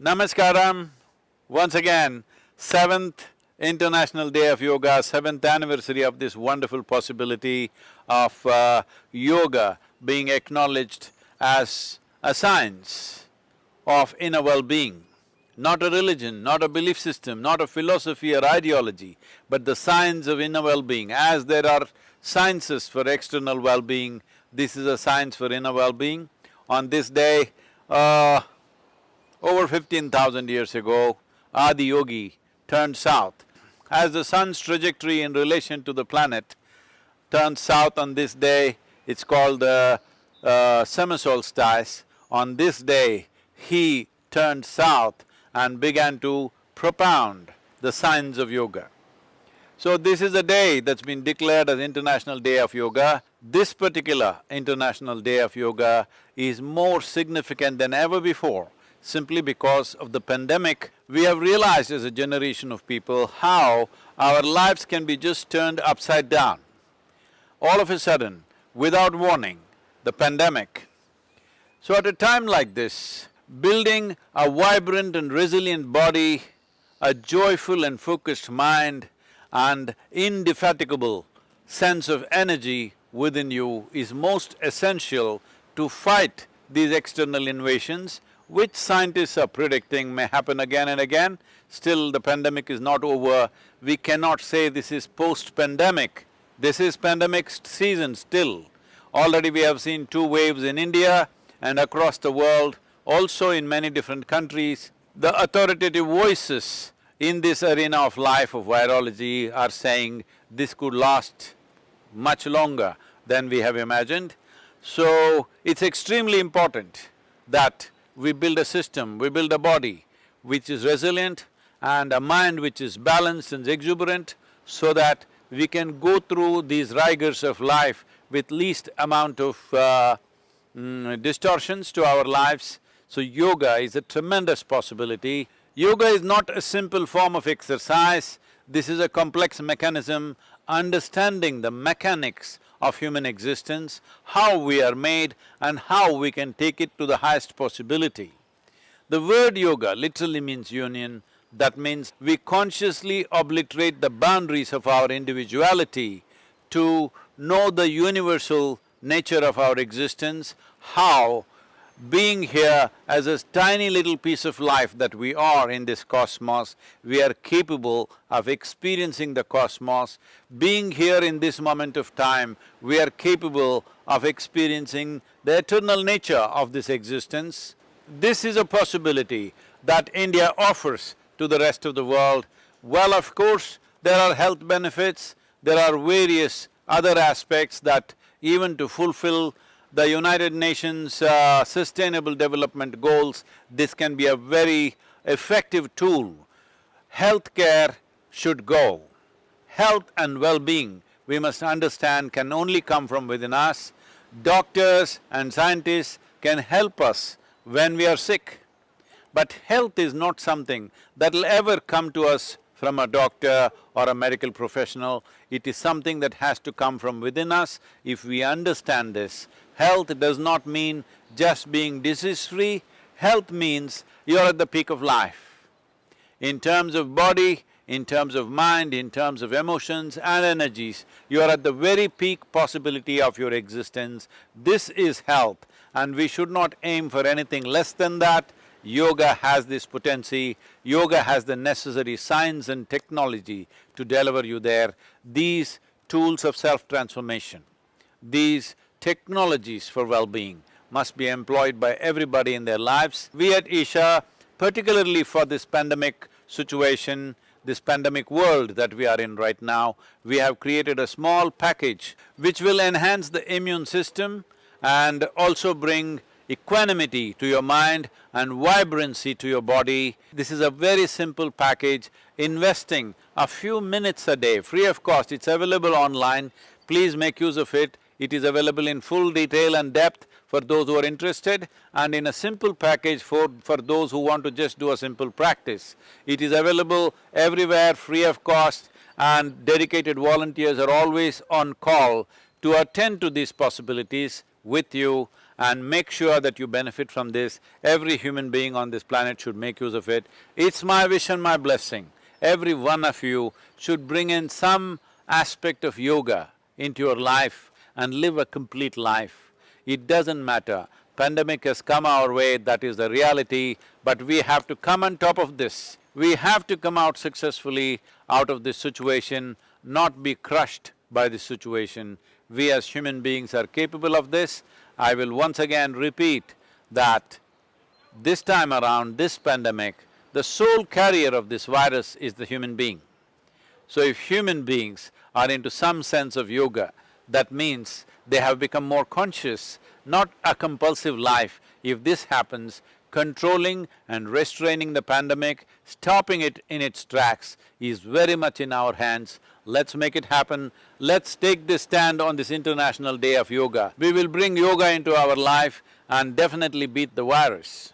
Namaskaram. Once again, 7th International Day of Yoga, 7th anniversary of this wonderful possibility of yoga being acknowledged as a science of inner well-being. Not a religion, not a belief system, not a philosophy or ideology, but the science of inner well-being. As there are sciences for external well-being, this is a science for inner well-being. On this day, over 15,000 years ago, Adi Yogi turned south. As the sun's trajectory in relation to the planet turns south on this day, it's called the summer solstice. On this day, he turned south and began to propound the science of yoga. So this is a day that's been declared as International Day of Yoga. This particular International Day of Yoga is more significant than ever before, simply because of the pandemic. We have realized as a generation of people how our lives can be just turned upside down. All of a sudden, without warning, the pandemic. So at a time like this, building a vibrant and resilient body, a joyful and focused mind, and indefatigable sense of energy within you is most essential to fight these external invasions, which scientists are predicting may happen again and again. Still, the pandemic is not over. We cannot say this is post-pandemic. This is pandemic season still. Already we have seen 2 waves in India and across the world, also in many different countries. The authoritative voices in this arena of life of virology are saying this could last much longer than we have imagined. So, it's extremely important that we build a system, we build a body which is resilient and a mind which is balanced and exuberant, so that we can go through these rigors of life with least amount of distortions to our lives. So yoga is a tremendous possibility. Yoga is not a simple form of exercise, this is a complex mechanism, understanding the mechanics of human existence, how we are made and how we can take it to the highest possibility. The word yoga literally means union. That means we consciously obliterate the boundaries of our individuality to know the universal nature of our existence, how being here as a tiny little piece of life that we are in this cosmos, we are capable of experiencing the cosmos. Being here in this moment of time, we are capable of experiencing the eternal nature of this existence. This is a possibility that India offers to the rest of the world. Well, of course, there are health benefits, there are various other aspects that even to fulfill the United Nations Sustainable Development Goals, this can be a very effective tool. Healthcare should go. Health and well-being, we must understand, can only come from within us. Doctors and scientists can help us when we are sick. But health is not something that'll ever come to us from a doctor or a medical professional. It is something that has to come from within us. If we understand this, health does not mean just being disease-free, health means you're at the peak of life. In terms of body, in terms of mind, in terms of emotions and energies, you are at the very peak possibility of your existence. This is health, and we should not aim for anything less than that. Yoga has this potency, yoga has the necessary science and technology to deliver you there. These tools of self-transformation, these technologies for well-being must be employed by everybody in their lives. We at Isha, particularly for this pandemic situation, this pandemic world that we are in right now, we have created a small package which will enhance the immune system and also bring equanimity to your mind and vibrancy to your body. This is a very simple package, investing a few minutes a day, free of cost. It's available online, please make use of it. It is available in full detail and depth for those who are interested, and in a simple package for those who want to just do a simple practice. It is available everywhere, free of cost, and dedicated volunteers are always on call to attend to these possibilities with you, and make sure that you benefit from this. Every human being on this planet should make use of it. It's my wish and my blessing. Every one of you should bring in some aspect of yoga into your life and live a complete life. It doesn't matter, pandemic has come our way, that is the reality, but we have to come on top of this. We have to come out successfully out of this situation, not be crushed by this situation. We as human beings are capable of this. I will once again repeat that this time around, this pandemic, the sole carrier of this virus is the human being. So if human beings are into some sense of yoga, that means they have become more conscious, not a compulsive life. If this happens, controlling and restraining the pandemic, stopping it in its tracks is very much in our hands. Let's make it happen. Let's take this stand on this International Day of Yoga. We will bring yoga into our life and definitely beat the virus.